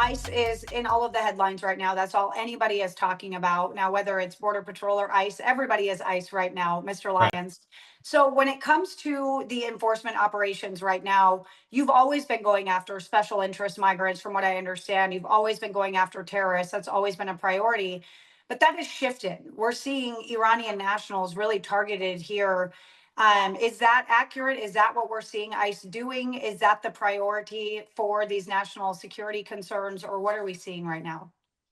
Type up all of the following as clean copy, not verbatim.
ICE is in all of the headlines right now. That's all anybody is talking about now, whether it's Border Patrol or ICE. Everybody is ICE right now, Mr. Right. Lyons. So when it comes to the enforcement operations right now, you've always been going after special interest migrants, from what I understand. You've always been going after terrorists. That's always been a priority. But that has shifted. We're seeing Iranian nationals really targeted here. Is that accurate? Is that what we're seeing ICE doing? Is that the priority for these national security concerns, or what are we seeing right now?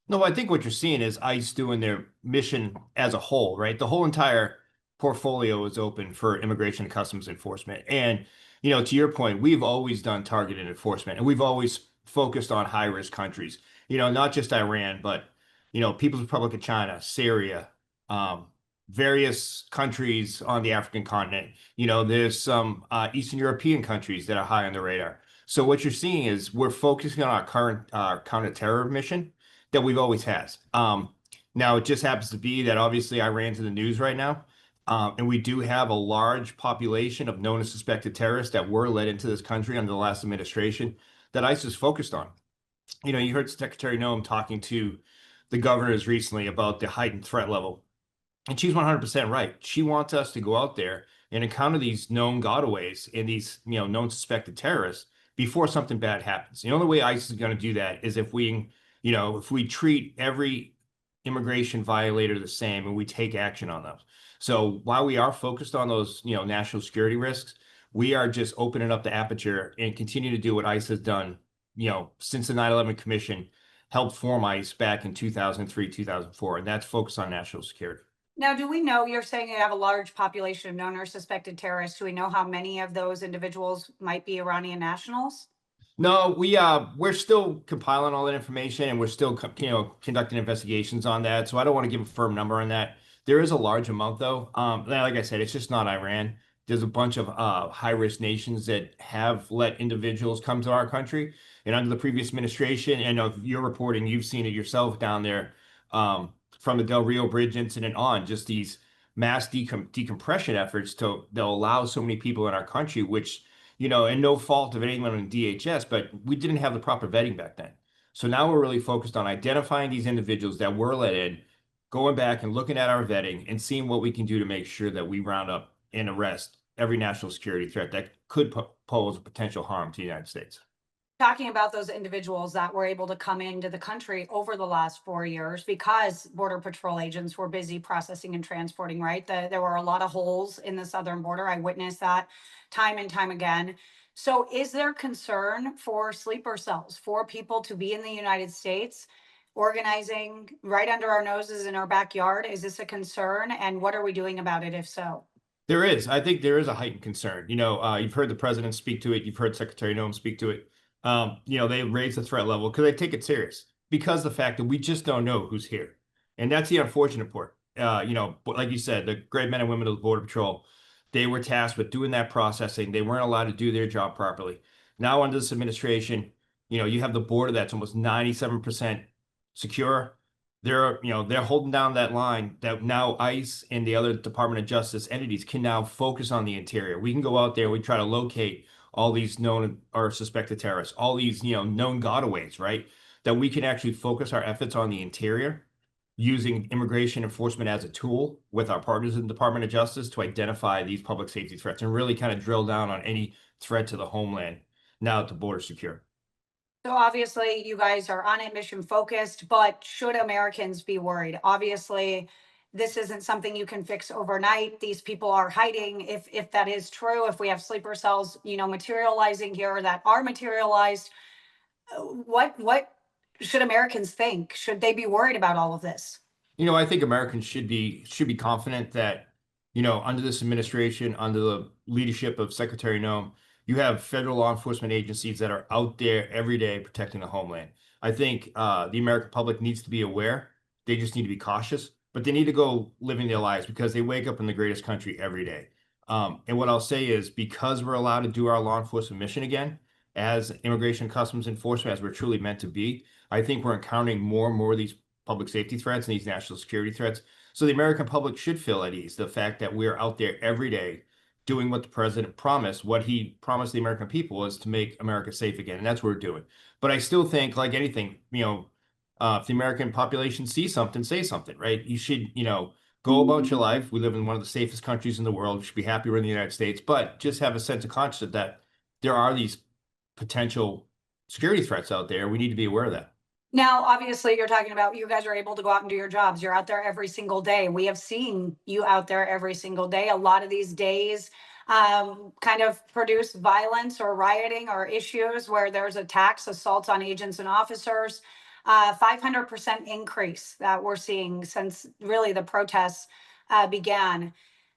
No, I think what you're seeing is ICE doing their mission as a whole, right? The whole entire portfolio is open for immigration and customs enforcement. And, to your point, we've always done targeted enforcement and we've always focused on high risk countries, not just Iran, but, People's Republic of China, Syria, um, various countries on the African continent. There's some Eastern European countries that are high on the radar. So what you're seeing is we're focusing on our current counter-terror mission that we've always had. Now, it just happens to be that obviously Iran's in the news right now. And we do have a large population of known and suspected terrorists that were led into this country under the last administration that ICE is focused on. You heard Secretary Noem talking to the governors recently about the heightened threat level. And she's 100% right. She wants us to go out there and encounter these known gotaways and these, known suspected terrorists before something bad happens. The only way ICE is going to do that is if we treat every immigration violator the same and we take action on them. So while we are focused on those, national security risks, we are just opening up the aperture and continue to do what ICE has done, since the 9/11 Commission helped form ICE back in 2003, 2004, and that's focused on national security. Now, do we know, you're saying you have a large population of known or suspected terrorists. Do we know how many of those individuals might be Iranian nationals? No, we're still compiling all that information and we're still conducting investigations on that. So I don't want to give a firm number on that. There is a large amount though. Like I said, it's just not Iran. There's a bunch of high risk nations that have let individuals come to our country. And under the previous administration, and you're reporting, you've seen it yourself down there, from the Del Rio Bridge incident on, just these mass decompression efforts to that allow so many people in our country, which and no fault of anyone in DHS, but we didn't have the proper vetting back then. So now we're really focused on identifying these individuals that were let in, going back and looking at our vetting and seeing what we can do to make sure that we round up and arrest every national security threat that could pose a potential harm to the United States. Talking about those individuals that were able to come into the country over the last 4 years because Border Patrol agents were busy processing and transporting, right? There were a lot of holes in the southern border. I witnessed that time and time again. So, is there concern for sleeper cells, for people to be in the United States organizing right under our noses in our backyard? Is this a concern? And what are we doing about it if so? There is. I think there is a heightened concern. You've heard the president speak to it. You've heard Secretary Noem speak to it. They raise the threat level because they take it serious because the fact that we just don't know who's here. And that's the unfortunate part. But like you said, the great men and women of the Border Patrol, they were tasked with doing that processing. They weren't allowed to do their job properly. Now, under this administration, you have the border that's almost 97% secure. They're holding down that line that now ICE and the other Department of Justice entities can now focus on the interior. We can go out there, we try to locate all these known or suspected terrorists, all these, known gotaways, right? That we can actually focus our efforts on the interior using immigration enforcement as a tool with our partners in the Department of Justice to identify these public safety threats and really kind of drill down on any threat to the homeland now that the border's secure. So obviously, you guys are on it, mission focused, but should Americans be worried? Obviously, this isn't something you can fix overnight. These people are hiding. If that is true, if we have sleeper cells, materializing here that are materialized, what should Americans think? Should they be worried about all of this? I think Americans should be confident that, under this administration, under the leadership of Secretary Noem, you have federal law enforcement agencies that are out there every day protecting the homeland. I think the American public needs to be aware. They just need to be cautious, but they need to go living their lives because they wake up in the greatest country every day. And what I'll say is because we're allowed to do our law enforcement mission again as immigration customs enforcement, as we're truly meant to be, I think we're encountering more and more of these public safety threats and these national security threats. So the American public should feel at ease. The fact that we're out there every day doing what the president promised. What he promised the American people was to make America safe again, and that's what we're doing. But I still think, like anything, if the American population sees something, say something, right? You should, go about your life. We live in one of the safest countries in the world. We should be happy we're in the United States, but just have a sense of conscience that there are these potential security threats out there. We need to be aware of that. Now, obviously, you're talking about you guys are able to go out and do your jobs. You're out there every single day. We have seen you out there every single day. A lot of these days kind of produce violence or rioting or issues where there's attacks, assaults on agents and officers. 500% increase that we're seeing since really the protests began.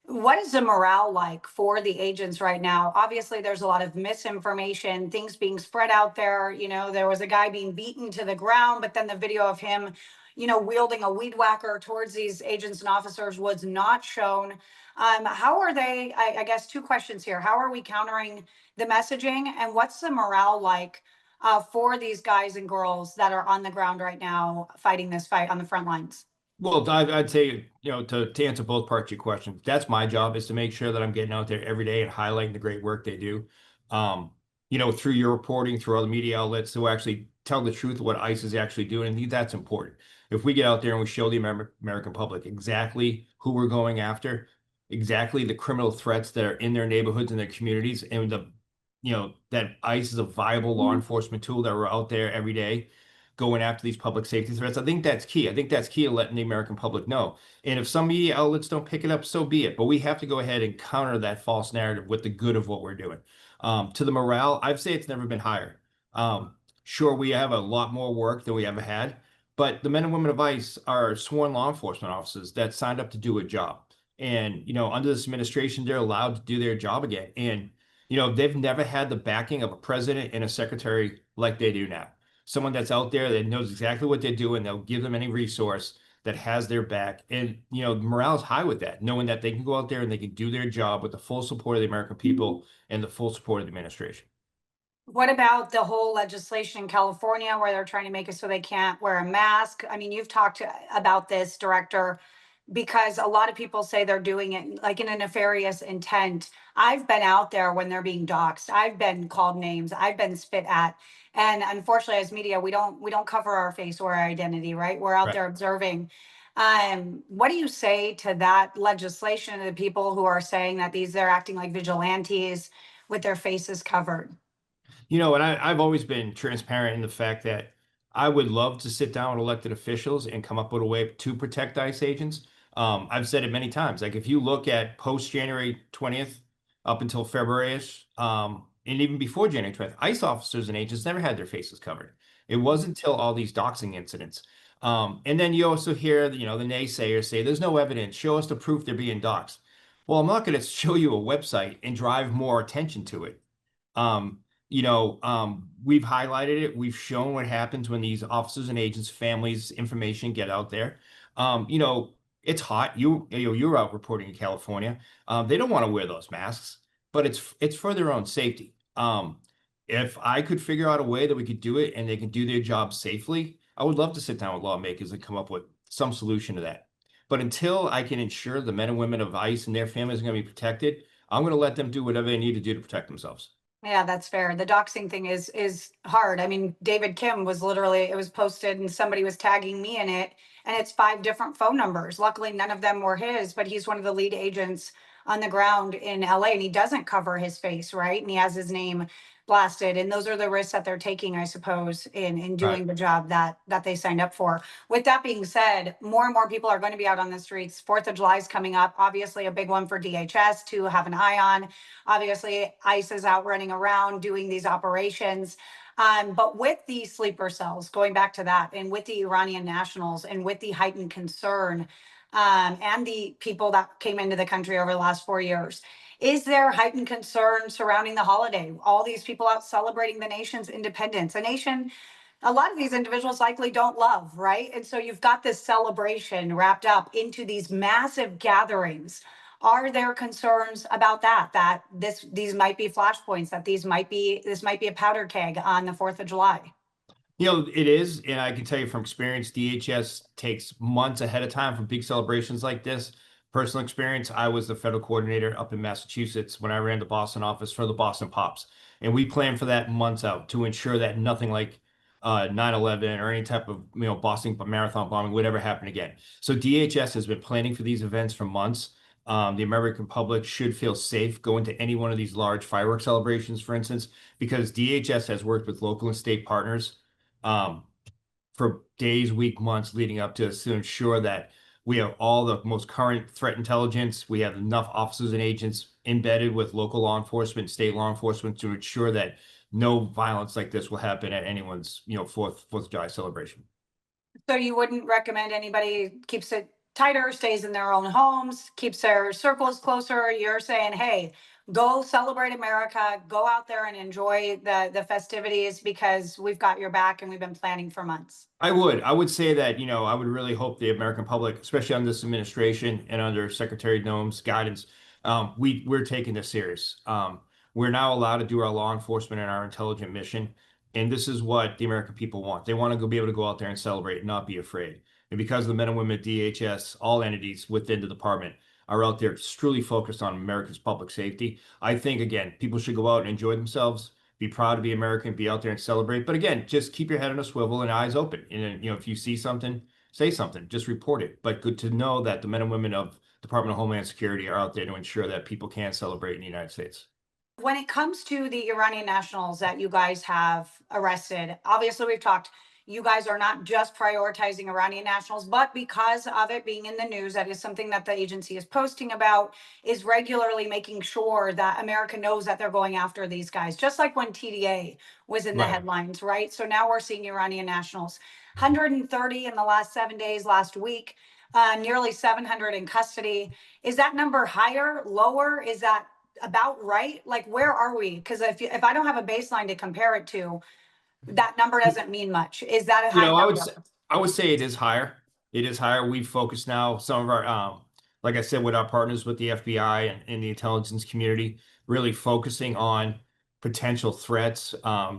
What is the morale like for the agents right now? Obviously, there's a lot of misinformation, things being spread out there. There was a guy being beaten to the ground, but then the video of him, wielding a weed whacker towards these agents and officers was not shown. How are they? I guess two questions here. How are we countering the messaging, and what's the morale like for these guys and girls that are on the ground right now fighting this fight on the front lines? Well, I'd say, to answer both parts of your question, that's my job, is to make sure that I'm getting out there every day and highlighting the great work they do. Through your reporting, through other media outlets, to actually tell the truth of what ICE is actually doing. And I think that's important. If we get out there and we show the American public exactly who we're going after, exactly the criminal threats that are in their neighborhoods and their communities, and that ICE is a viable law enforcement tool, that we're out there every day going after these public safety threats. I think that's key. I think that's key to letting the American public know. And if some media outlets don't pick it up, so be it. But we have to go ahead and counter that false narrative with the good of what we're doing. To the morale, I'd say it's never been higher. Sure, we have a lot more work than we ever had, but the men and women of ICE are sworn law enforcement officers that signed up to do a job. And, under this administration, they're allowed to do their job again. And, they've never had the backing of a president and a secretary like they do now. Someone that's out there that knows exactly what they're doing. They'll give them any resource that has their back. And, morale is high with that, knowing that they can go out there and they can do their job with the full support of the American people and the full support of the administration. What about the whole legislation in California where they're trying to make it so they can't wear a mask? I mean, you've talked about this, Director, because a lot of people say they're doing it like in a nefarious intent. I've been out there when they're being doxxed. I've been called names. I've been spit at. And unfortunately, as media, we don't cover our face or our identity, right? We're out Right. there observing. What do you say to that legislation, to the people who are saying that they're acting like vigilantes with their faces covered? And I've always been transparent in the fact that I would love to sit down with elected officials and come up with a way to protect ICE agents. I've said it many times. Like, if you look at post January 20th up until February-ish, and even before January 20th, ICE officers and agents never had their faces covered. It wasn't until all these doxing incidents. And then you also hear, the naysayers say, there's no evidence. Show us the proof they're being doxed. Well, I'm not going to show you a website and drive more attention to it. We've highlighted it. We've shown what happens when these officers and agents, families, information get out there. It's hot. You're out reporting in California. They don't want to wear those masks, but it's for their own safety. If I could figure out a way that we could do it and they can do their job safely, I would love to sit down with lawmakers and come up with some solution to that. But until I can ensure the men and women of ICE and their families are going to be protected, I'm going to let them do whatever they need to do to protect themselves. Yeah, that's fair. The doxing thing is hard. I mean, David Kim was literally, it was posted and somebody was tagging me in it, and it's 5 different phone numbers. Luckily, none of them were his, but he's one of the lead agents on the ground in LA, and he doesn't cover his face, right? And he has his name blasted. And those are the risks that they're taking, I suppose, in Right. doing the job that they signed up for. With that being said, more and more people are going to be out on the streets. 4th of July is coming up, obviously a big one for DHS to have an eye on. Obviously, ICE is out running around doing these operations. But with the sleeper cells, going back to that, and with the Iranian nationals, and with the heightened concern, and the people that came into the country over the last 4 years, is there heightened concern surrounding the holiday? All these people out celebrating the nation's independence, a nation a lot of these individuals likely don't love, right? And so you've got this celebration wrapped up into these massive gatherings. Are there concerns about that? That these might be flashpoints, that this might be a powder keg on the 4th of July? It is, and I can tell you from experience, DHS takes months ahead of time for big celebrations like this. personal experience, I was the federal coordinator up in Massachusetts when I ran the Boston office for the Boston Pops. And we planned for that months out to ensure that nothing like 9/11 or any type of Boston Marathon bombing would ever happen again. So DHS has been planning for these events for months. The American public should feel safe going to any one of these large fireworks celebrations, for instance, because DHS has worked with local and state partners um, for days, week, months leading up to this to ensure that we have all the most current threat intelligence. We have enough officers and agents embedded with local law enforcement, state law enforcement to ensure that no violence like this will happen at anyone's, Fourth of July celebration. So you wouldn't recommend anybody keeps it tighter, stays in their own homes, keeps their circles closer. You're saying, hey, go celebrate America, go out there and enjoy the festivities because we've got your back and we've been planning for months. I would say that, I would really hope the American public, especially under this administration and under Secretary Noem's guidance, we're taking this serious. We're now allowed to do our law enforcement and our intelligent mission. And this is what the American people want. They want to be able to go out there and celebrate and not be afraid. And because the men and women at DHS, all entities within the department are out there truly focused on America's public safety, I think, again, people should go out and enjoy themselves, be proud to be American, be out there and celebrate. But again, just keep your head on a swivel and eyes open. And if you see something, say something, just report it. But good to know that the men and women of Department of Homeland Security are out there to ensure that people can celebrate in the United States. When it comes to the Iranian nationals that you guys have arrested, obviously we've talked, you guys are not just prioritizing Iranian nationals, but because of it being in the news, that is something that the agency is posting about, is regularly making sure that America knows that they're going after these guys, just like when TDA was in the Right. headlines, right? So now we're seeing Iranian nationals. 130 in the last 7 days, last week, nearly 700 in custody. Is that number higher, lower? Is that about right? Like, where are we? Because if I don't have a baseline to compare it to, that number doesn't mean much. Is that a You high know, number? I would say it is higher. It is higher. We focus now some of our like I said, with our partners with the FBI and the intelligence community, really focusing on potential threats,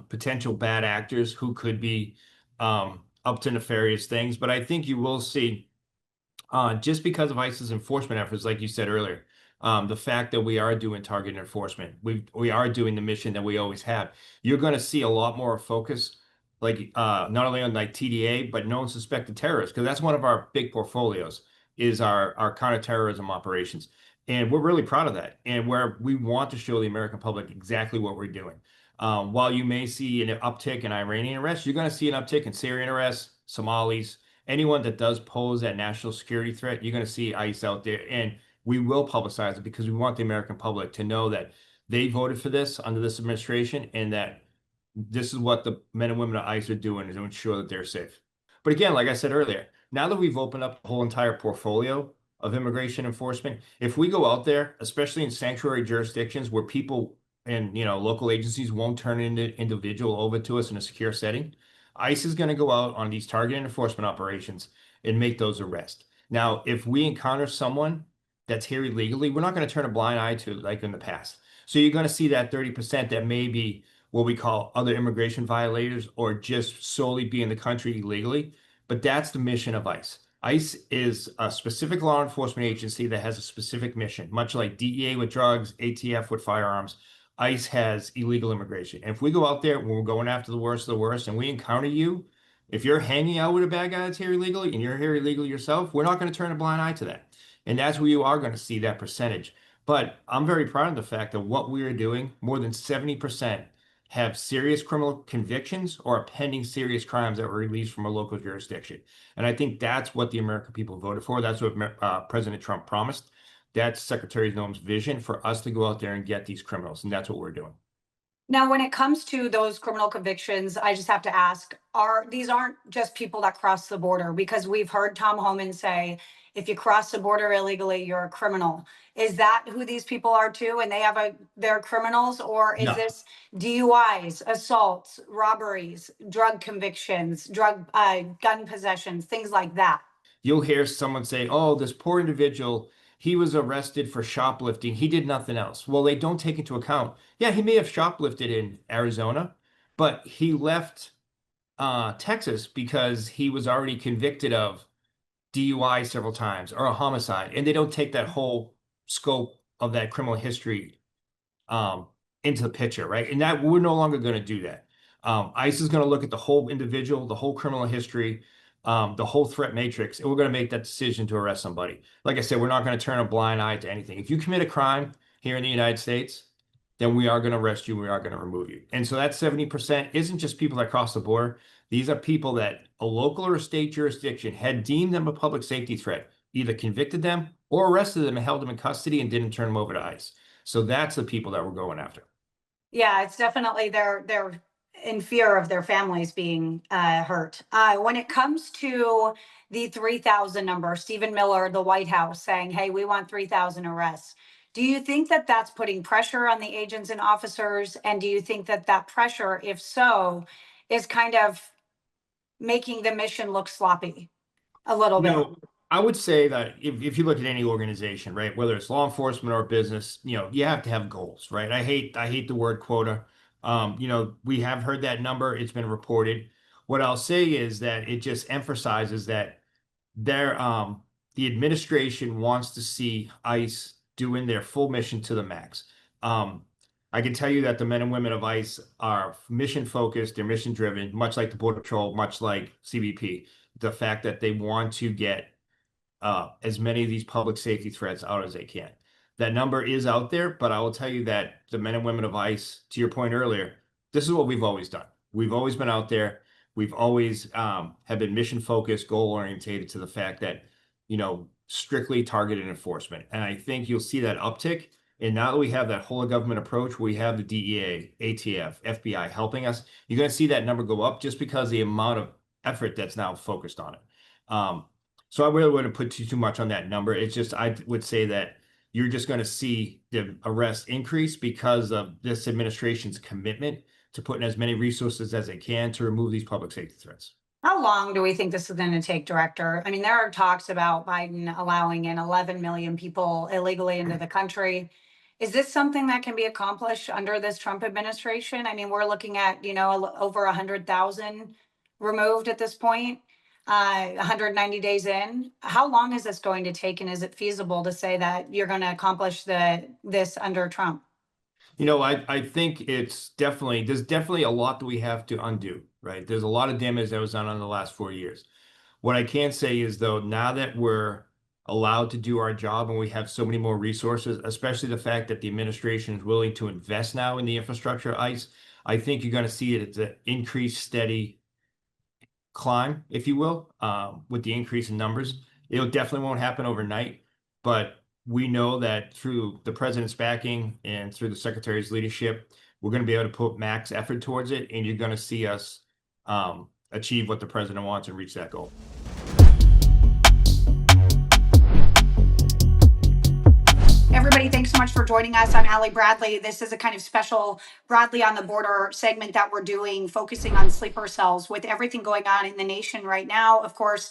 potential bad actors who could be up to nefarious things. But I think you will see just because of ICE's enforcement efforts, like you said earlier, the fact that we are doing targeted enforcement, we are doing the mission that we always have. You're going to see a lot more focus, like not only on like TDA, but known suspected terrorists, because that's one of our big portfolios is our counterterrorism operations, and we're really proud of that. And where we want to show the American public exactly what we're doing. While you may see an uptick in Iranian arrests, you're going to see an uptick in Syrian arrests, Somalis, anyone that does pose that national security threat, you're going to see ICE out there. And we will publicize it because we want the American public to know that they voted for this under this administration and that this is what the men and women of ICE are doing to ensure that they're safe. But again, like I said earlier, now that we've opened up the whole entire portfolio of immigration enforcement, if we go out there, especially in sanctuary jurisdictions where people and local agencies won't turn an individual over to us in a secure setting, ICE is going to go out on these targeted enforcement operations and make those arrests. Now, if we encounter someone that's here illegally, we're not going to turn a blind eye to like in the past. So you're going to see that 30% that may be what we call other immigration violators or just solely be in the country illegally. But that's the mission of ICE. ICE is a specific law enforcement agency that has a specific mission, much like DEA with drugs, ATF with firearms. ICE has illegal immigration. And if we go out there when we're going after the worst of the worst and we encounter you, if you're hanging out with a bad guy that's here illegally and you're here illegally yourself, we're not going to turn a blind eye to that. And that's where you are going to see that percentage. But I'm very proud of the fact that what we are doing, more than 70% have serious criminal convictions or are pending serious crimes that were released from a local jurisdiction. And I think that's what the American people voted for. That's what President Trump promised. That's Secretary Noem's vision for us to go out there and get these criminals. And that's what we're doing. Now, when it comes to those criminal convictions, I just have to ask, these aren't just people that cross the border? Because we've heard Tom Homan say, if you cross the border illegally, you're a criminal. Is that who these people are too? And they're criminals, or is No. this DUIs, assaults, robberies, drug convictions, gun possessions, things like that? You'll hear someone say, oh, this poor individual, he was arrested for shoplifting. He did nothing else. Well, they don't take into account. Yeah, he may have shoplifted in Arizona, but he left Texas because he was already convicted of DUI several times or a homicide, and they don't take that whole scope of that criminal history um, into the picture, right? And that we're no longer going to do that. ICE is going to look at the whole individual, the whole criminal history, the whole threat matrix, and we're going to make that decision to arrest somebody. Like I said, we're not going to turn a blind eye to anything. If you commit a crime here in the United States, then we are going to arrest you. We are going to remove you. And so that 70% isn't just people that cross the border. These are people that a local or state jurisdiction had deemed them a public safety threat, either convicted them or arrested them and held them in custody and didn't turn them over to ICE. So that's the people that we're going after. Yeah, it's definitely they're in fear of their families being hurt. When it comes to the 3,000 number, Stephen Miller, the White House, saying, "Hey, we want 3,000 arrests." Do you think that that's putting pressure on the agents and officers? And do you think that that pressure, if so, is kind of making the mission look sloppy a little You bit? know, I would say that if you look at any organization, right, whether it's law enforcement or business, you have to have goals, right? I hate the word quota. We have heard that number, it's been reported. What I'll say is that it just emphasizes that their the administration wants to see ICE doing their full mission to the max. Um, I can tell you that the men and women of ICE are mission focused, they're mission driven, much like the Border Patrol, much like CBP. The fact that they want to get as many of these public safety threats out as they can. That number is out there, but I will tell you that the men and women of ICE, to your point earlier, this is what we've always done. We've always been out there. We've always have been mission focused, goal orientated to the fact that, strictly targeted enforcement. And I think you'll see that uptick. And now that we have that whole of government approach, we have the DEA, ATF, FBI helping us, you're going to see that number go up just because the amount of effort that's now focused on it. So I really wouldn't put too much on that number. It's just, I would say that you're just going to see the arrests increase because of this administration's commitment to putting as many resources as they can to remove these public safety threats. How long do we think this is going to take, Director? I mean, there are talks about Biden allowing in 11 million people illegally into the country. Is this something that can be accomplished under this Trump administration? I mean, we're looking at, over 100,000 removed at this point, 190 days in. How long is this going to take? And is it feasible to say that you're going to accomplish this under Trump? I think there's definitely a lot that we have to undo, right? There's a lot of damage that was done in the last 4 years. What I can say is, though, now that we're allowed to do our job and we have so many more resources, especially the fact that the administration is willing to invest now in the infrastructure of ICE, I think you're going to see it as an increased, steady climb, if you will, with the increase in numbers. It definitely won't happen overnight, but we know that through the president's backing and through the secretary's leadership, we're going to be able to put max effort towards it, and you're going to see us achieve what the president wants and reach that goal. Everybody, thanks so much for joining us. I'm Allie Bradley. This is a kind of special Bradley on the Border segment that we're doing, focusing on sleeper cells with everything going on in the nation right now. Of course,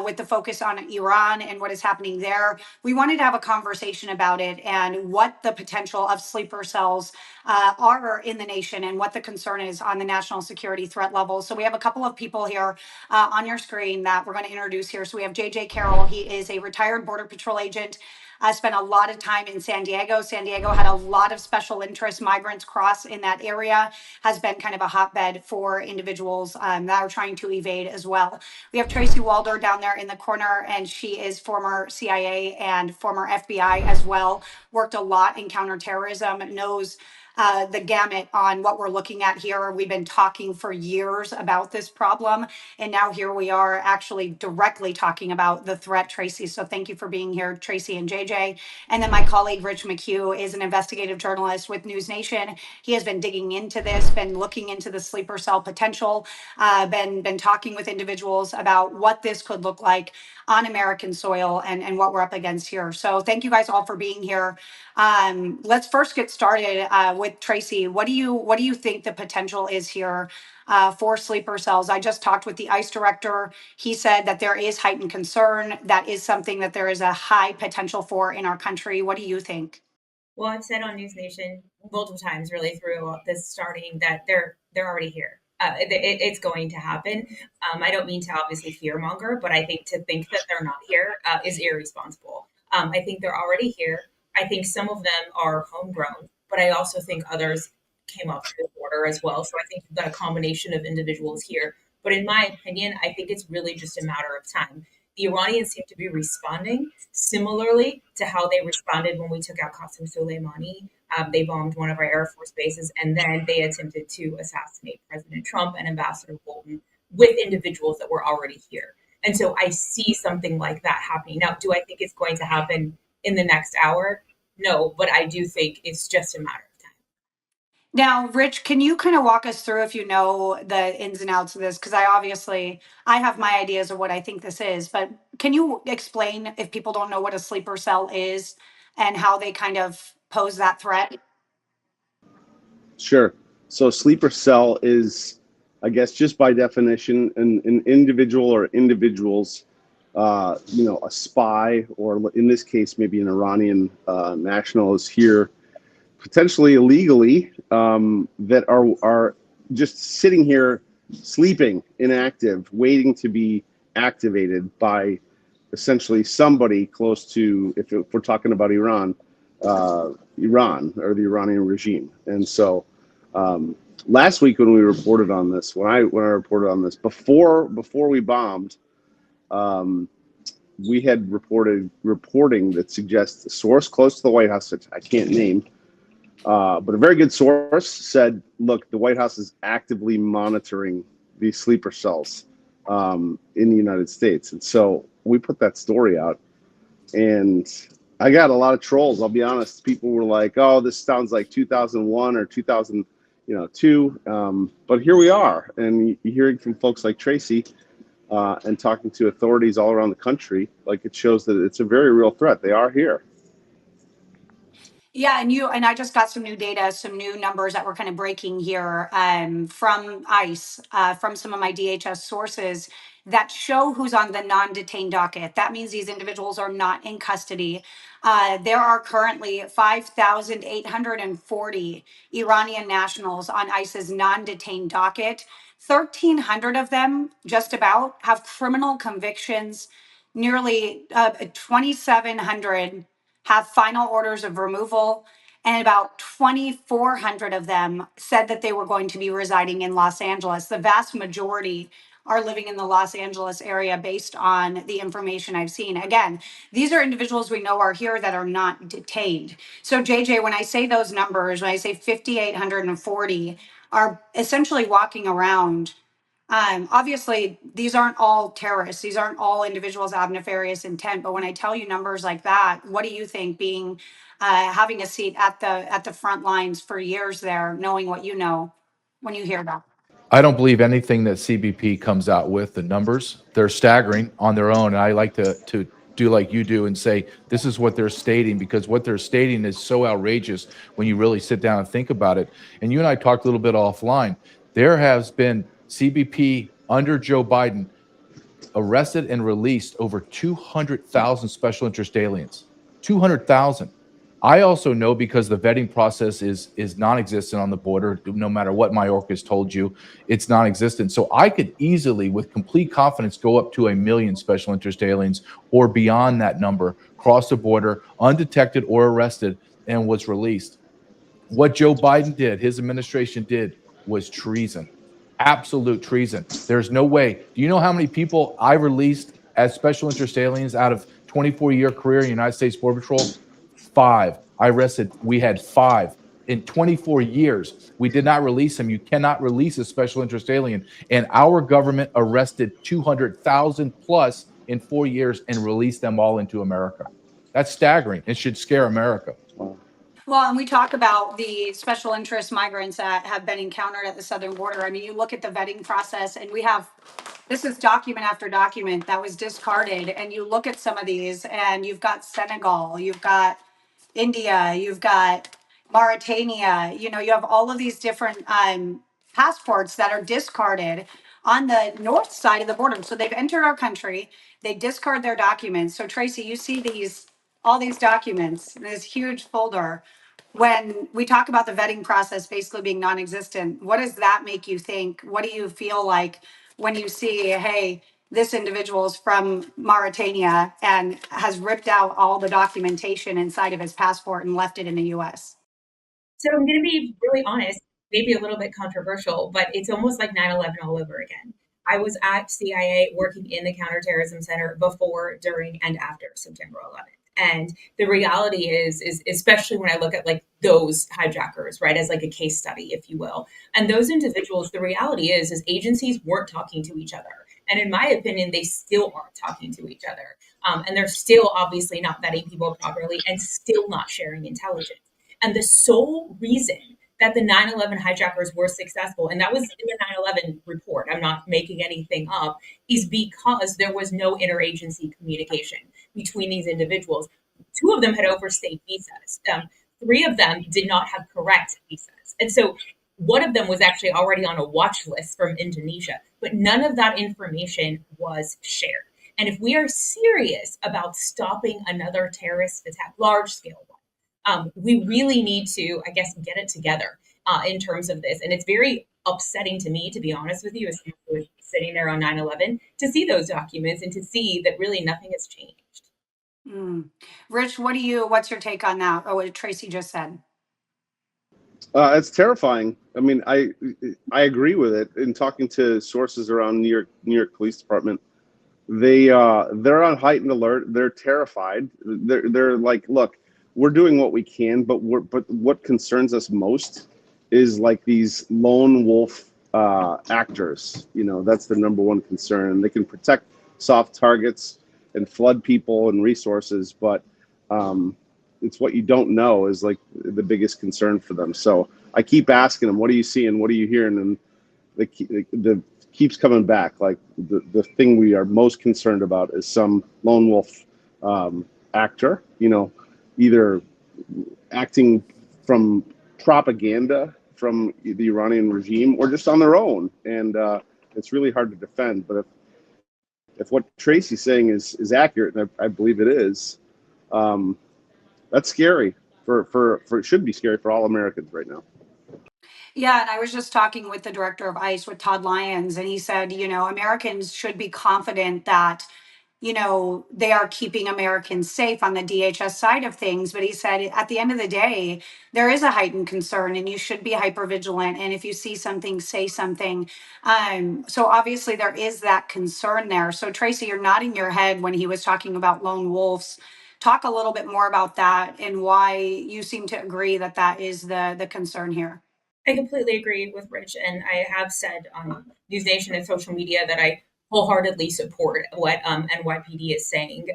with the focus on Iran and what is happening there, we wanted to have a conversation about it and what the potential of sleeper cells are in the nation and what the concern is on the national security threat level. So we have a couple of people here on your screen that we're going to introduce here. So we have JJ Carroll. He is a retired Border Patrol agent. I spent a lot of time in San Diego. San Diego had a lot of special interest migrants cross in that area, has been kind of a hotbed for individuals that are trying to evade as well. We have Tracy Walder down there in the corner, and she is former CIA and former FBI as well, worked a lot in counterterrorism, knows the gamut on what we're looking at here. We've been talking for years about this problem, and now here we are actually directly talking about the threat, Tracy. So thank you for being here, Tracy and JJ. And then my colleague, Rich McHugh, is an investigative journalist with NewsNation. He has been digging into this, been looking into the sleeper cell potential, been talking with individuals about what this could look like on American soil and what we're up against here. So thank you guys all for being here. Let's first get started with Tracy. What do you think the potential is here for sleeper cells? I just talked with the ICE director. He said that there is heightened concern. That is something that there is a high potential for in our country. What do you think? Well, I've said on NewsNation multiple times, really through this starting, that they're already here. It's going to happen. I don't mean to obviously fearmonger, but I think to think that they're not here is irresponsible. I think they're already here. I think some of them are homegrown, but I also think others came up through the border as well. So I think you've got a combination of individuals here. But in my opinion, I think it's really just a matter of time. The Iranians seem to be responding similarly to how they responded when we took out Qasem Soleimani. They bombed one of our Air Force bases, and then they attempted to assassinate President Trump and Ambassador Bolton with individuals that were already here. And so I see something like that happening. Now, do I think it's going to happen in the next hour? No, but I do think it's just a matter of time. Now, Rich, can you kind of walk us through, if you know the ins and outs of this? Because I have my ideas of what I think this is, but can you explain, if people don't know, what a sleeper cell is and how they kind of pose that threat? Sure. So sleeper cell is, I guess, just by definition, an individual or individuals, a spy, or in this case, maybe an Iranian national is here potentially illegally, that are just sitting here, sleeping, inactive, waiting to be activated by essentially somebody close to, if we're talking about Iran or the Iranian regime. And so last week when we reported on this, when I reported on this before we bombed, we had reporting that suggests a source close to the White House that I can't name, but a very good source said, look, the White House is actively monitoring these sleeper cells in the United States. And so we put that story out, and I got a lot of trolls. I'll be honest. People were like, "Oh, this sounds like 2001 or 2002." But here we are, and you're hearing from folks like Tracy and talking to authorities all around the country. Like, it shows that it's a very real threat. They are here. Yeah, and I just got some new data, some new numbers that were kind of breaking here from ICE, from some of my DHS sources that show who's on the non-detained docket. That means these individuals are not in custody. There are currently 5,840 Iranian nationals on ICE's non-detained docket. 1,300 of them, just about, have criminal convictions. Nearly 2,700 have final orders of removal, and about 2,400 of them said that they were going to be residing in Los Angeles. The vast majority are living in the Los Angeles area based on the information I've seen. Again, these are individuals we know are here that are not detained. So, JJ, when I say those numbers, when I say 5,840 are essentially walking around, obviously, these aren't all terrorists. These aren't all individuals of nefarious intent. But when I tell you numbers like that, what do you think? Being having a seat at the front lines for years there, knowing what you know, when you hear that. I don't believe anything that CBP comes out with. The numbers, they're staggering on their own. And I like to do like you do and say, this is what they're stating, because what they're stating is so outrageous when you really sit down and think about it. And you and I talked a little bit offline. There has been CBP under Joe Biden arrested and released over 200,000 special interest aliens. 200,000. I also know, because the vetting process is non-existent on the border. No matter what Mayorkas told you, it's non-existent. So I could easily, with complete confidence, go up to 1 million special interest aliens or beyond that number, cross the border, undetected or arrested, and was released. What Joe Biden did, his administration did, was treason. Absolute treason. There's no way. Do you know how many people I released as special interest aliens out of 24-year career in the United States Border Patrol? 5. We had 5. In 24 years, we did not release them. You cannot release a special interest alien. And our government arrested 200,000 plus in 4 years and released them all into America. That's staggering. It should scare America. Well, and we talk about the special interest migrants that have been encountered at the southern border. I mean, you look at the vetting process, and this is document after document that was discarded. And you look at some of these, and you've got Senegal, you've got India, you've got Mauritania, you have all of these different passports that are discarded on the north side of the border. So they've entered our country, they discard their documents. So, Tracy, you see all these documents, this huge folder. when we talk about the vetting process basically being non-existent, what does that make you think? What do you feel like when you see, hey, this individual is from Mauritania and has ripped out all the documentation inside of his passport and left it in the US? So I'm going to be really honest, maybe a little bit controversial, but it's almost like 9/11 all over again. I was at CIA working in the Counterterrorism Center before, during, and after September 11th. And the reality is especially when I look at like those hijackers, right, as like a case study, if you will, and those individuals, the reality is agencies weren't talking to each other. And in my opinion, they still aren't talking to each other. And they're still obviously not vetting people properly and still not sharing intelligence. And the sole reason that the 9/11 hijackers were successful, and that was in the 9/11 report, I'm not making anything up, is because there was no interagency communication between these individuals. Two of them had overstayed visas. Three of them did not have correct visas. And so one of them was actually already on a watch list from Indonesia, but none of that information was shared. And if we are serious about stopping another terrorist attack, large scale one, we really need to, I guess, get it together in terms of this. And it's very upsetting to me, to be honest with you, as someone who was sitting there on 9/11, to see those documents and to see that really nothing has changed. Mm. Rich, what's your take on that? Oh, what Tracy just said. It's terrifying. I mean, I agree with it. In talking to sources around New York Police Department, they're on heightened alert. They're terrified. They're like, look, we're doing what we can, but what concerns us most is like these lone wolf actors. You know, that's the number one concern. They can protect soft targets and flood people and resources, but it's what you don't know is like the biggest concern for them. So I keep asking them, what are you seeing? What are you hearing? And the keeps coming back. Like the thing we are most concerned about is some lone wolf actor, you know, either acting from propaganda from the Iranian regime or just on their own. And it's really hard to defend. But if what Tracy's saying is accurate, and I believe it is, that's scary for it should be scary for all Americans right now. Yeah, and I was just talking with the director of ICE, with Todd Lyons, and he said, Americans should be confident that, they are keeping Americans safe on the DHS side of things. But he said, at the end of the day, there is a heightened concern and you should be hypervigilant. And if you see something, say something. So obviously there is that concern there. So Tracy, you're nodding your head when he was talking about lone wolves. Talk a little bit more about that and why you seem to agree that that is the concern here. I completely agree with Rich, and I have said on NewsNation and social media that I wholeheartedly support what NYPD is saying.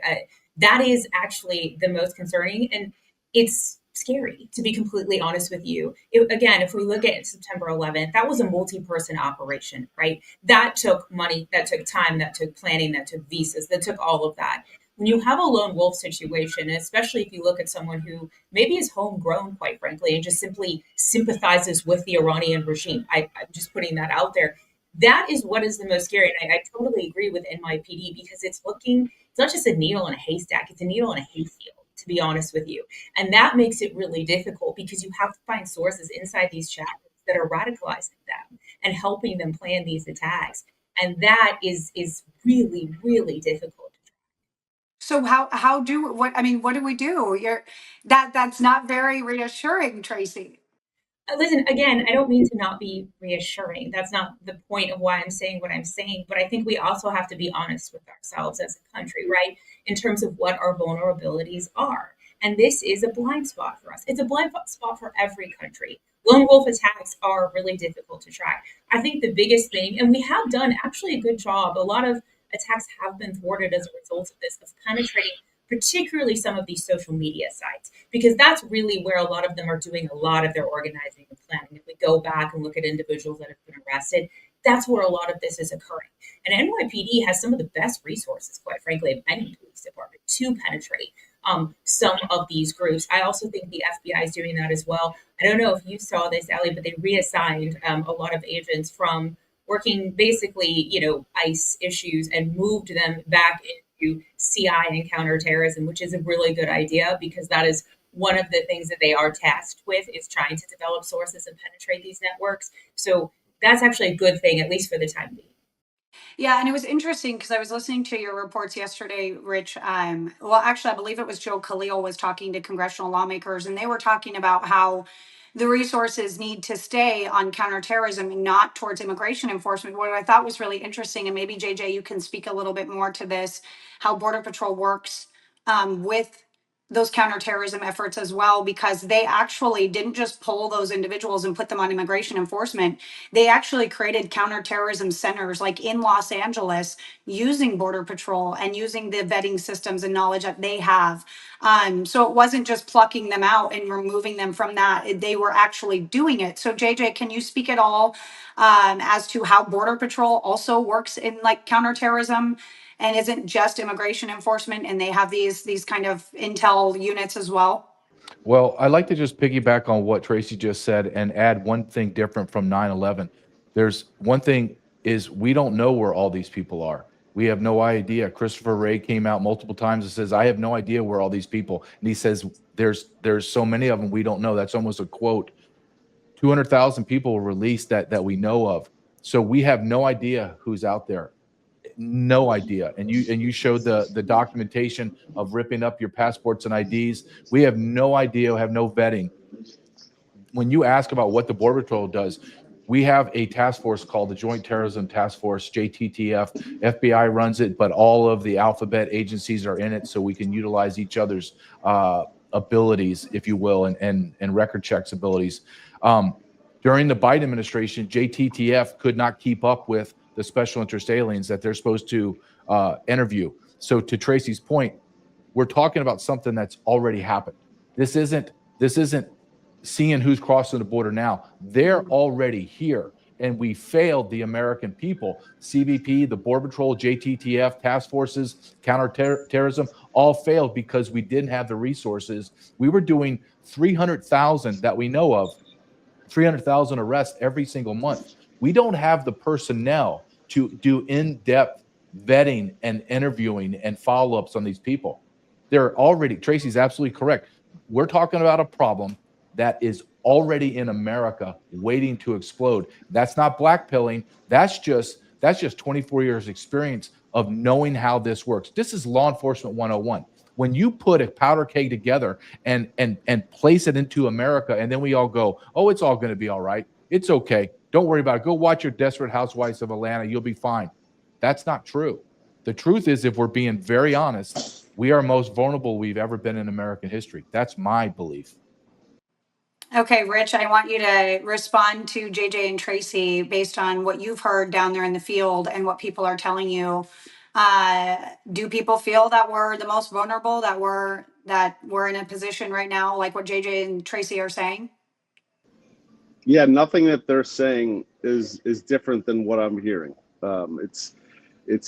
That is actually the most concerning, and it's scary, to be completely honest with you. Again, if we look at September 11th, that was a multi-person operation, right? That took money, that took time, that took planning, that took visas, that took all of that. When you have a lone wolf situation, especially if you look at someone who maybe is homegrown, quite frankly, and just simply sympathizes with the Iranian regime, I'm just putting that out there. That is what is the most scary. And I totally agree with NYPD because it's not just a needle in a haystack, it's a needle in a hayfield, to be honest with you. And that makes it really difficult because you have to find sources inside these chats that are radicalizing them and helping them plan these attacks. And that is really, really difficult. So what do we do? That's not very reassuring, Tracy. Listen, again, I don't mean to not be reassuring. That's not the point of why I'm saying what I'm saying. But I think we also have to be honest with ourselves as a country, right? In terms of what our vulnerabilities are. And this is a blind spot for us. It's a blind spot for every country. Lone wolf attacks are really difficult to track. I think the biggest thing, and we have done actually a good job, a lot of attacks have been thwarted as a result of this, of penetrating particularly some of these social media sites, because that's really where a lot of them are doing a lot of their organizing and planning. If we go back and look at individuals that have been arrested, that's where a lot of this is occurring. And NYPD has some of the best resources, quite frankly, of any police department to penetrate some of these groups. I also think the FBI is doing that as well. I don't know if you saw this, Allie, but they reassigned a lot of agents from working basically, ICE issues and moved them back into CI and counterterrorism, which is a really good idea because that is one of the things that they are tasked with is trying to develop sources and penetrate these networks. So that's actually a good thing, at least for the time being. Yeah, and it was interesting because I was listening to your reports yesterday, Rich. Well, actually, I believe it was Joe Khalil was talking to congressional lawmakers, and they were talking about how the resources need to stay on counterterrorism and not towards immigration enforcement. What I thought was really interesting, and maybe JJ, you can speak a little bit more to this, how Border Patrol works with those counterterrorism efforts as well, because they actually didn't just pull those individuals and put them on immigration enforcement. They actually created counterterrorism centers like in Los Angeles using Border Patrol and using the vetting systems and knowledge that they have. So it wasn't just plucking them out and removing them from that. They were actually doing it. So JJ, can you speak at all as to how Border Patrol also works in like counterterrorism and isn't just immigration enforcement, and they have these kind of intel units as well? Well, I'd like to just piggyback on what Tracy just said and add one thing different from 9/11. There's one thing is we don't know where all these people are. We have no idea. Christopher Wray came out multiple times and says, I have no idea where all these people, and he says, there's so many of them we don't know. That's almost a quote. 200,000 people were released that we know of. So we have no idea who's out there. No idea. And you showed the documentation of ripping up your passports and IDs. We have no idea, have no vetting. When you ask about what the Border Patrol does, we have a task force called the Joint Terrorism Task Force, JTTF. FBI runs it, but all of the alphabet agencies are in it, so we can utilize each other's abilities, if you will, and record checks abilities. During the Biden administration, JTTF could not keep up with the special interest aliens that they're supposed to interview. So to Tracy's point, we're talking about something that's already happened. This isn't seeing who's crossing the border now. They're already here, and we failed the American people. CBP, the Border Patrol, JTTF, task forces, counterterrorism, all failed because we didn't have the resources. We were doing 300,000 that we know of, 300,000 arrests every single month. We don't have the personnel to do in-depth vetting and interviewing and follow-ups on these people. They're already, Tracy's absolutely correct. We're talking about a problem that is already in America waiting to explode. That's not blackpilling. That's just 24 years experience of knowing how this works. This is law enforcement 101. When you put a powder keg together and place it into America, and then we all go, oh, it's all going to be all right. It's okay. Don't worry about it. Go watch your Desperate Housewives of Atlanta. You'll be fine. That's not true. The truth is, if we're being very honest, we are most vulnerable we've ever been in American history. That's my belief. Okay, Rich, I want you to respond to JJ and Tracy based on what you've heard down there in the field and what people are telling you. Do people feel that we're the most vulnerable, that we're in a position right now, like what JJ and Tracy are saying? Yeah, nothing that they're saying is different than what I'm hearing. It's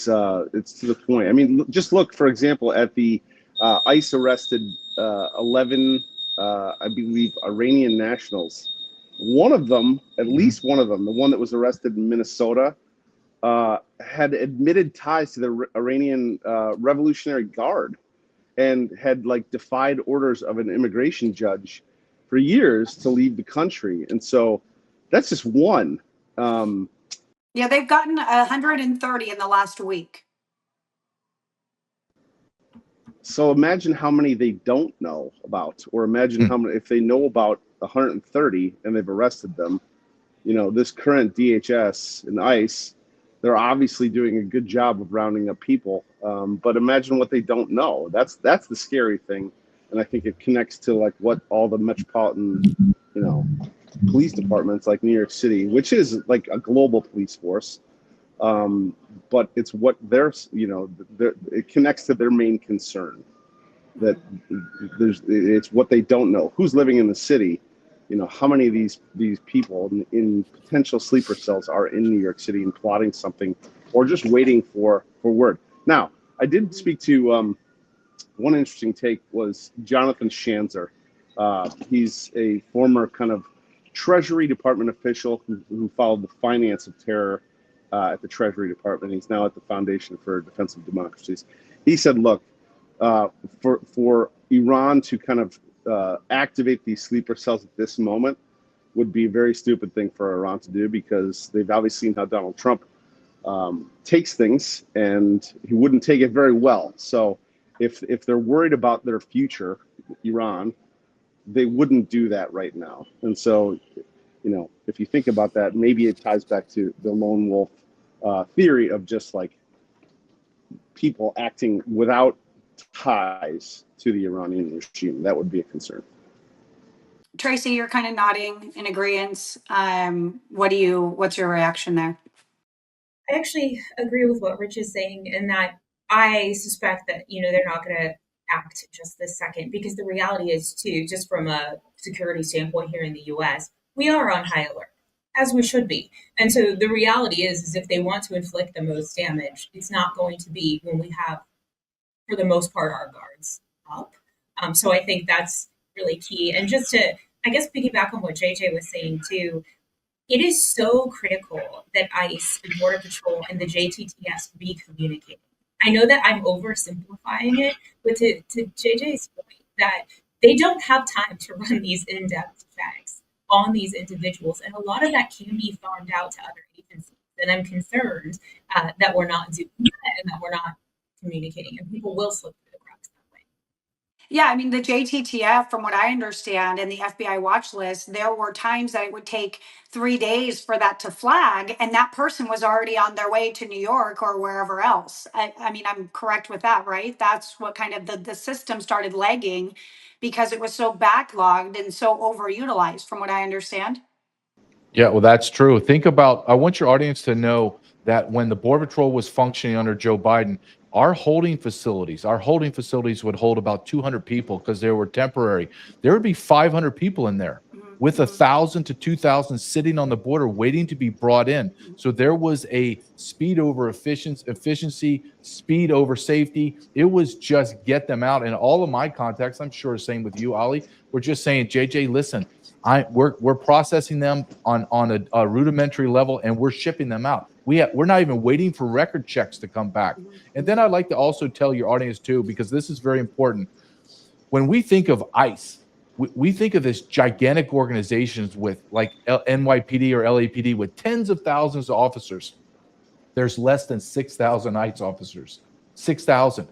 to the point. I mean, just look, for example, at the ICE arrested 11, I believe, Iranian nationals. One of them, at least one of them, the one that was arrested in Minnesota, had admitted ties to the Iranian Revolutionary Guard and had like defied orders of an immigration judge for years to leave the country. And so that's just one. Yeah, they've gotten 130 in the last week. So imagine how many they don't know about, or imagine how many, if they know about 130 and they've arrested them. You know, this current DHS and ICE, they're obviously doing a good job of rounding up people. But imagine what they don't know. That's the scary thing. And I think it connects to like what all the metropolitan, police departments like New York City, which is like a global police force. But it's what it connects to their main concern, that it's what they don't know. Who's living in the city? How many of these people in potential sleeper cells are in New York City and plotting something or just waiting for word. Now, I did speak to one interesting take was Jonathan Schanzer. He's a former kind of Treasury Department official who followed the finance of terror at the Treasury Department. He's now at the Foundation for Defense of Democracies. He said, look, for Iran to kind of activate these sleeper cells at this moment would be a very stupid thing for Iran to do, because they've obviously seen how Donald Trump takes things, and he wouldn't take it very well. So if they're worried about their future, Iran, they wouldn't do that right now. And so, if you think about that, maybe it ties back to the lone wolf theory of just like people acting without ties to the Iranian regime. That would be a concern. Tracy, you're kind of nodding in agreement. What's your reaction there? I actually agree with what Rich is saying, in that I suspect that, they're not going to act just this second, because the reality is, too, just from a security standpoint here in the US, we are on high alert, as we should be. And so the reality is if they want to inflict the most damage, it's not going to be when we have, for the most part, our guards up. So I think that's really key. And just to, I guess, piggyback on what JJ was saying, too, it is so critical that ICE, the Border Patrol, and the JTTS be communicating. I know that I'm oversimplifying it, but to JJ's point, that they don't have time to run these in-depth checks on these individuals, and a lot of that can be farmed out to other agencies. And I'm concerned that we're not doing that, and that we're not communicating, and people will slip through the cracks that way. Yeah, I mean, the JTTF, from what I understand, and the FBI watch list, there were times that it would take 3 days for that to flag, and that person was already on their way to New York or wherever else. I mean, I'm correct with that, right? That's what kind of the system started lagging because it was so backlogged and so overutilized, from what I understand. Yeah, well, that's true. Think about, I want your audience to know that when the Border Patrol was functioning under Joe Biden, our holding facilities would hold about 200 people because they were temporary. There would be 500 people in there with 1,000 to 2,000 sitting on the border waiting to be brought in. So there was a speed over efficiency, speed over safety. It was just get them out. And all of my contacts, I'm sure, same with you, Ali, we're just saying, JJ, listen, we're processing them on a rudimentary level, and we're shipping them out. We're not even waiting for record checks to come back. And then I'd like to also tell your audience too, because this is very important. When we think of ICE, we think of this gigantic organizations with like NYPD or LAPD with tens of thousands of officers. There's less than 6,000 ICE officers. 6,000.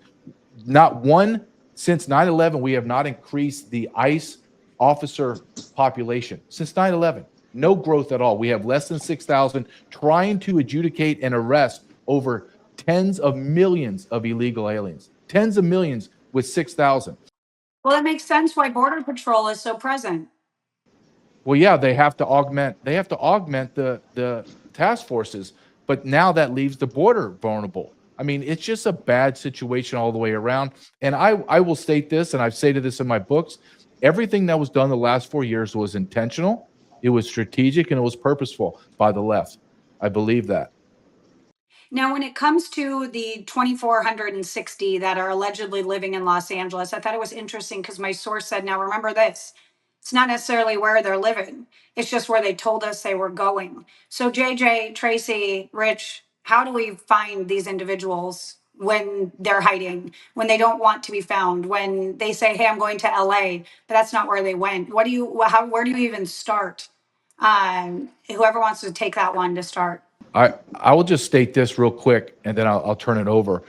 Not one since 9/11. We have not increased the ICE officer population since 9/11. No growth at all. We have less than 6,000 trying to adjudicate and arrest over tens of millions of illegal aliens. Tens of millions with 6,000. Well, it makes sense why Border Patrol is so present. Well, yeah, they have to augment the task forces, but now that leaves the border vulnerable. I mean, it's just a bad situation all the way around. And I will state this, and I've stated this in my books. Everything that was done the last 4 years was intentional, it was strategic, and it was purposeful by the left. I believe that. Now, when it comes to the 2,460 that are allegedly living in Los Angeles, I thought it was interesting because my source said, now remember this, it's not necessarily where they're living, it's just where they told us they were going. So, JJ, Tracy, Rich, how do we find these individuals when they're hiding, when they don't want to be found, when they say, hey, I'm going to LA, but that's not where they went? Where do you even start? Whoever wants to take that one to start. I will just state this real quick, and then I'll turn it over.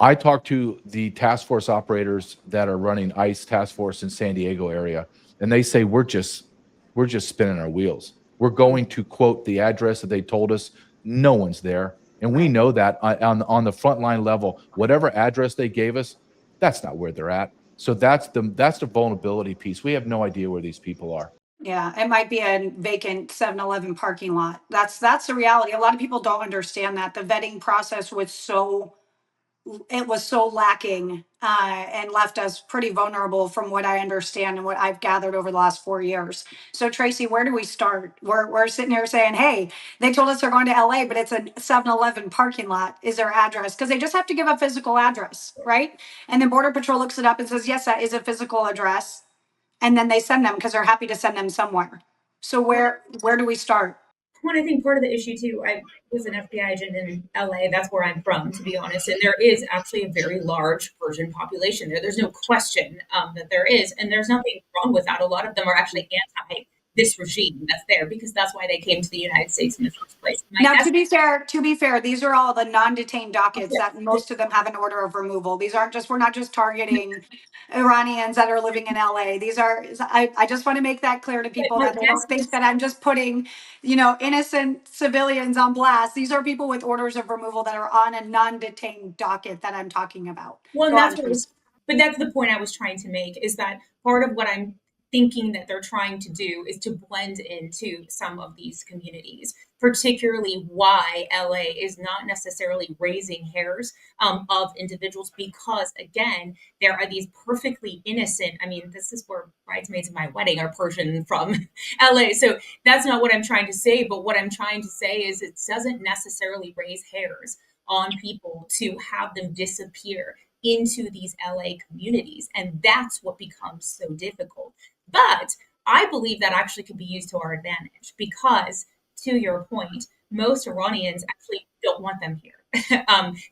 I talked to the task force operators that are running ICE task force in San Diego area, and they say we're just spinning our wheels. We're going to quote the address that they told us. No one's there, and we know that on the frontline level, whatever address they gave us, that's not where they're at. So that's the vulnerability piece. We have no idea where these people are. Yeah, it might be a vacant 7-Eleven parking lot. That's the reality. A lot of people don't understand that the vetting process was so lacking and left us pretty vulnerable, from what I understand and what I've gathered over the last 4 years. So Tracy, where do we start? We're sitting here saying, hey, they told us they're going to LA, but it's a 7-Eleven parking lot. Is their address? Because they just have to give a physical address, right? And then Border Patrol looks it up and says, yes, that is a physical address. And then they send them because they're happy to send them somewhere. So where do we start? Well, I think part of the issue too, I was an FBI agent in LA. That's where I'm from, to be honest. And there is actually a very large Persian population there. There's no question that there is. And there's nothing wrong with that. A lot of them are actually anti this regime that's there because that's why they came to the United States in the first place. Now, to be fair, these are all the non-detained dockets that most of them have an order of removal. These aren't just, we're not just targeting Iranians that are living in LA. These are, I just want to make that clear to people that they don't think that I'm just putting, innocent civilians on blast. These are people with orders of removal that are on a non-detained docket that I'm talking about. Well, but that's the point I was trying to make is that part of what I'm thinking that they're trying to do is to blend into some of these communities, particularly why LA is not necessarily raising hairs of individuals because, again, there are these perfectly innocent. I mean, this is where bridesmaids in my wedding are Persian from LA. So that's not what I'm trying to say. But what I'm trying to say is it doesn't necessarily raise hairs on people to have them disappear into these LA communities. And that's what becomes so difficult. But I believe that actually could be used to our advantage because, to your point, most Iranians actually don't want them here.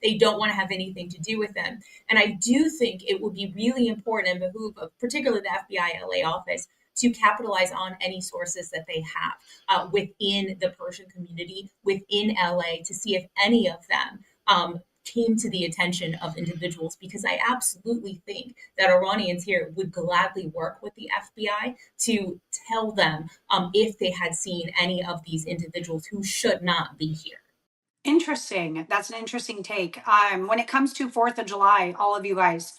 They don't want to have anything to do with them. And I do think it would be really important and behoove of particularly the FBI LA office to capitalize on any sources that they have within the Persian community, within LA, to see if any of them came to the attention of individuals, because I absolutely think that Iranians here would gladly work with the FBI to tell them if they had seen any of these individuals who should not be here. Interesting. That's an interesting take. When it comes to 4th of July, all of you guys,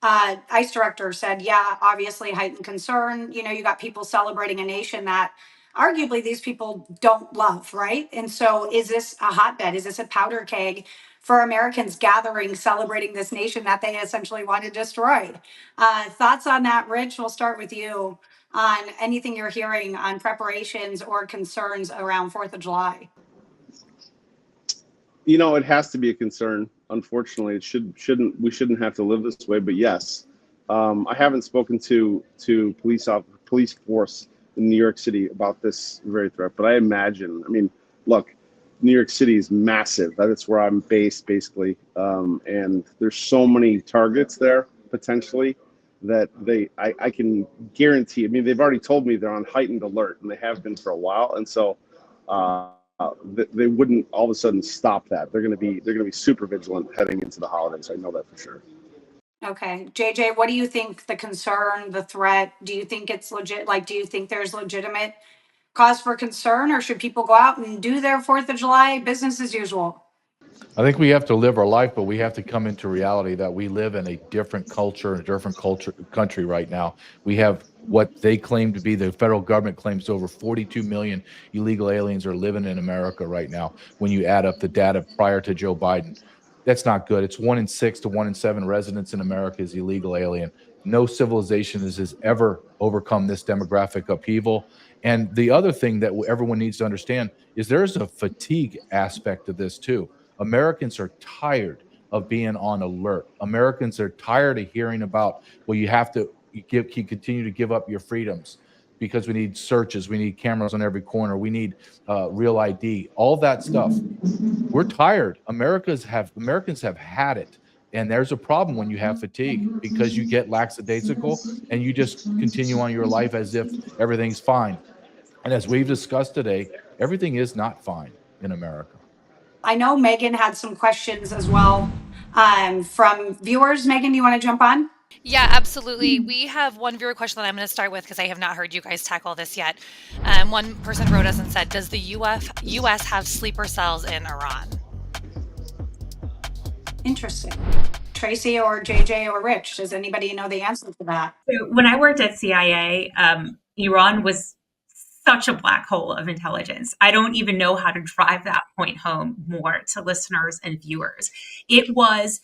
ICE director said, yeah, obviously heightened concern. You got people celebrating a nation that arguably these people don't love, right? And so is this a hotbed? Is this a powder keg for Americans gathering, celebrating this nation that they essentially want to destroy? Thoughts on that, Rich? We'll start with you on anything you're hearing on preparations or concerns around 4th of July. It has to be a concern. Unfortunately, we shouldn't have to live this way. But yes, I haven't spoken to police force in New York City about this very threat. But I imagine. I mean, look, New York City is massive. That's where I'm based, basically, and there's so many targets there potentially that I can guarantee. I mean, they've already told me they're on heightened alert, and they have been for a while, and so. They wouldn't all of a sudden stop that. They're going to be super vigilant heading into the holidays. I know that for sure. Okay, JJ, what do you think the concern, the threat? Do you think it's legit? Like, do you think there's legitimate cause for concern, or should people go out and do their 4th of July business as usual? I think we have to live our life, but we have to come into reality that we live in a different culture, country right now. We have what they claim to be, the federal government claims over 42 million illegal aliens are living in America right now. When you add up the data prior to Joe Biden, that's not good. It's 1 in 6 to 1 in 7 residents in America is illegal alien. No civilization has ever overcome this demographic upheaval. And the other thing that everyone needs to understand is there's a fatigue aspect of this too. Americans are tired of being on alert. Americans are tired of hearing about, well, you continue to give up your freedoms because we need searches, we need cameras on every corner, we need real ID, all that stuff. We're tired. Americans have had it. And there's a problem when you have fatigue because you get lackadaisical and you just continue on your life as if everything's fine. And as we've discussed today, everything is not fine in America. I know Megan had some questions as well from viewers. Megan, do you want to jump on? Yeah, absolutely. We have one viewer question that I'm going to start with because I have not heard you guys tackle this yet. One person wrote us and said, does the U.S. have sleeper cells in Iran? Interesting. Tracy or JJ or Rich, does anybody know the answer to that? So when I worked at CIA, Iran was such a black hole of intelligence. I don't even know how to drive that point home more to listeners and viewers. It was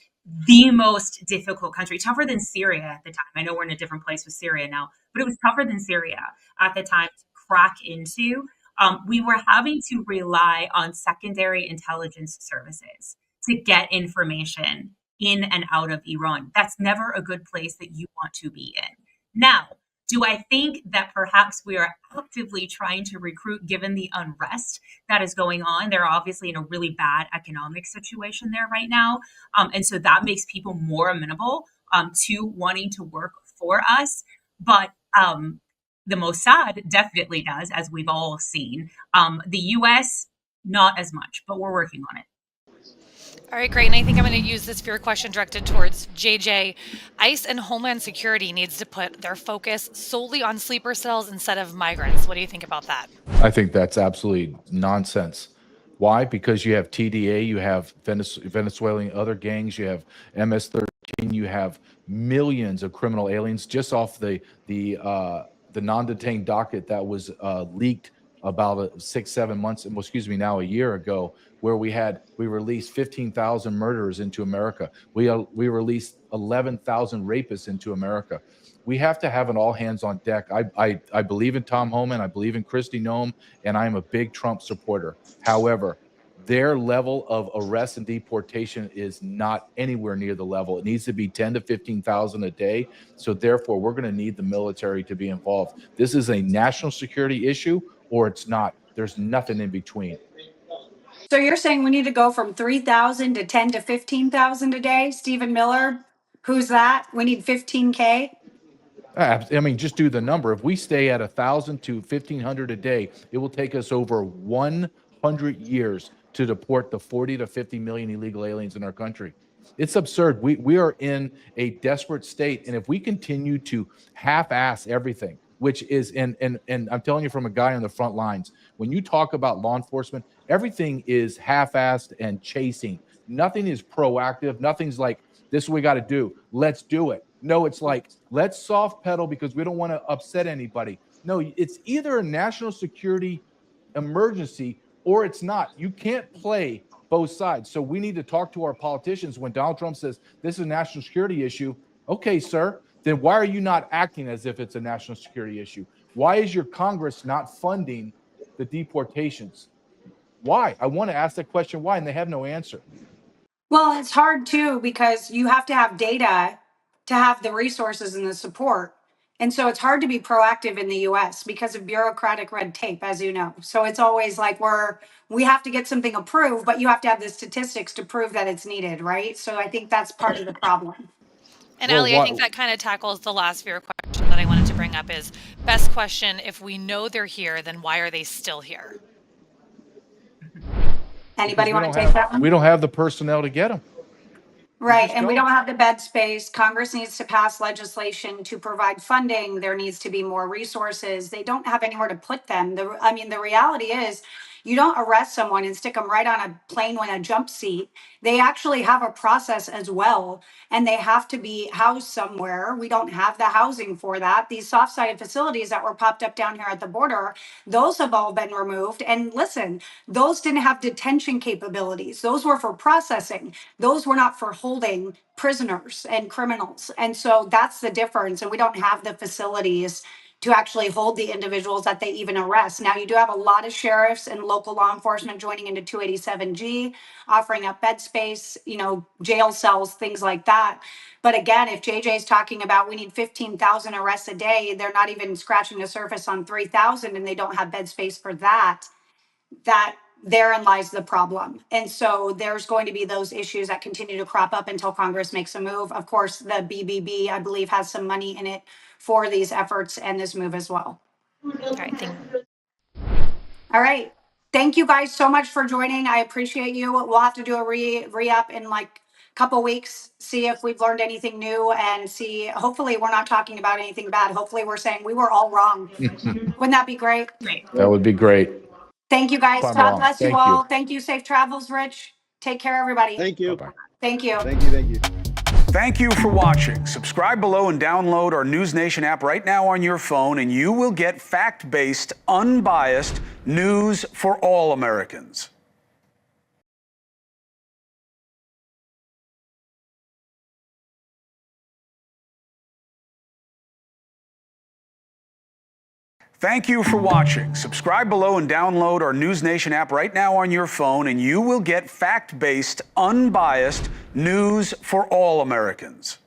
the most difficult country, tougher than Syria at the time. I know we're in a different place with Syria now, but it was tougher than Syria at the time to crack into. We were having to rely on secondary intelligence services to get information in and out of Iran. That's never a good place that you want to be in. Now, Do I think that perhaps we are actively trying to recruit given the unrest that is going on? They're obviously in a really bad economic situation there right now. And so that makes people more amenable to wanting to work for us. But the Mossad definitely does, as we've all seen. The US, not as much, but we're working on it. All right, great. And I think I'm going to use this fear question directed towards JJ. ICE and Homeland Security needs to put their focus solely on sleeper cells instead of migrants. What do you think about that? I think that's absolutely nonsense. Why? Because you have TDA, you have Venezuelan other gangs, you have MS-13, you have millions of criminal aliens just off the non-detained docket that was leaked about 6-7 months, well, excuse me, now a year ago, where we released 15,000 murderers into America. We released 11,000 rapists into America. We have to have an all hands on deck. I believe in Tom Homan, I believe in Kristi Noem, and I am a big Trump supporter. However, their level of arrest and deportation is not anywhere near the level. It needs to be 10 to 15,000 a day. So therefore, we're going to need the military to be involved. This is a national security issue, or it's not. There's nothing in between. So you're saying we need to go from 3,000 to 10 to 15,000 a day? Stephen Miller, who's that? We need 15K? I mean, just do the number. If we stay at 1,000 to 1,500 a day, it will take us over 100 years to deport the 40 to 50 million illegal aliens in our country. It's absurd. We are in a desperate state. And if we continue to half-ass everything, which is, and I'm telling you from a guy on the front lines, when you talk about law enforcement, everything is half-assed and chasing. Nothing is proactive. Nothing's like, this is what we got to do. Let's do it. No, it's like, let's soft pedal because we don't want to upset anybody. No, it's either a national security emergency or it's not. You can't play both sides. So we need to talk to our politicians when Donald Trump says this is a national security issue. Okay, sir, then why are you not acting as if it's a national security issue? Why is your Congress not funding the deportations? Why? I want to ask that question why, and they have no answer. Well, it's hard too because you have to have data to have the resources and the support. And so it's hard to be proactive in the US because of bureaucratic red tape, as you know. So it's always like we have to get something approved, but you have to have the statistics to prove that it's needed, right? So I think that's part of the problem. And Allie, I think that kind of tackles the last fear question that I wanted to bring up is best question. If we know they're here, then why are they still here? Anybody want to take that one? We don't have the personnel to get them. Right, and we don't have the bed space. Congress needs to pass legislation to provide funding. There needs to be more resources. They don't have anywhere to put them. The reality is you don't arrest someone and stick them right on a plane with a jump seat. They actually have a process as well, and they have to be housed somewhere. We don't have the housing for that. These soft-sided facilities that were popped up down here at the border, those have all been removed. And listen, those didn't have detention capabilities. Those were for processing. Those were not for holding prisoners and criminals. And so that's the difference. And we don't have the facilities to actually hold the individuals that they even arrest. Now, you do have a lot of sheriffs and local law enforcement joining into 287G, offering up bed space, jail cells, things like that. But again, if JJ is talking about we need 15,000 arrests a day, they're not even scratching the surface on 3,000 and they don't have bed space for that. Therein lies the problem. And so there's going to be those issues that continue to crop up until Congress makes a move. Of course, the BBB, I believe, has some money in it for these efforts and this move as well. All right, thank you. All right. Thank you guys so much for joining. I appreciate you. We'll have to do a re-up in like a couple weeks, see if we've learned anything new and see, hopefully we're not talking about anything bad. Hopefully we're saying we were all wrong. Wouldn't that be great? That would be great. Thank you guys. God bless you all. Thank you. Safe travels, Rich. Take care, everybody. Thank you. Bye-bye. Thank you. Thank you. Thank you. Thank you for watching. Subscribe below and download our NewsNation app right now on your phone, and you will get fact-based, unbiased news for all Americans. Thank you for watching. Subscribe below and download our NewsNation app right now on your phone, and you will get fact-based, unbiased news for all Americans.